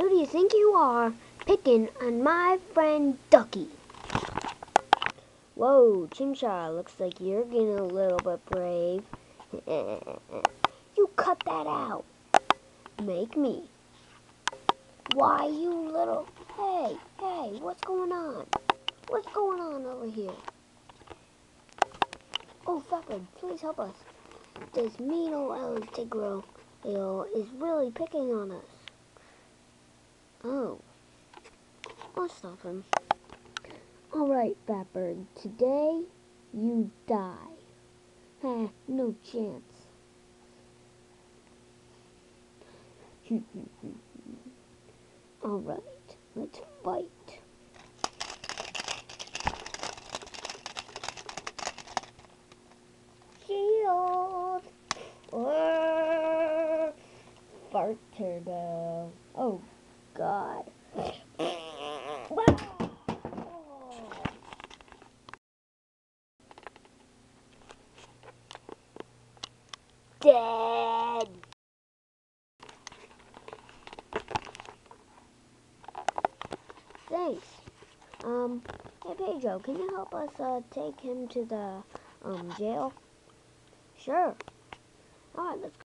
Who do you think you are picking on my friend Ducky? Whoa, Chimchar, looks like you're getting a little bit brave. You cut that out. Make me. Why, you little... Hey, what's going on? What's going on over here? Oh, Pepper, please help us. This mean old Elastigirl is really picking on us. Oh. I'll stop him. Alright, Fatbird, today you die. No chance. Alright, let's fight. Shield! Fart turbo. Oh, God. Dead. Thanks. Hey Pedro, can you help us take him to the jail? Sure. Alright, let's go.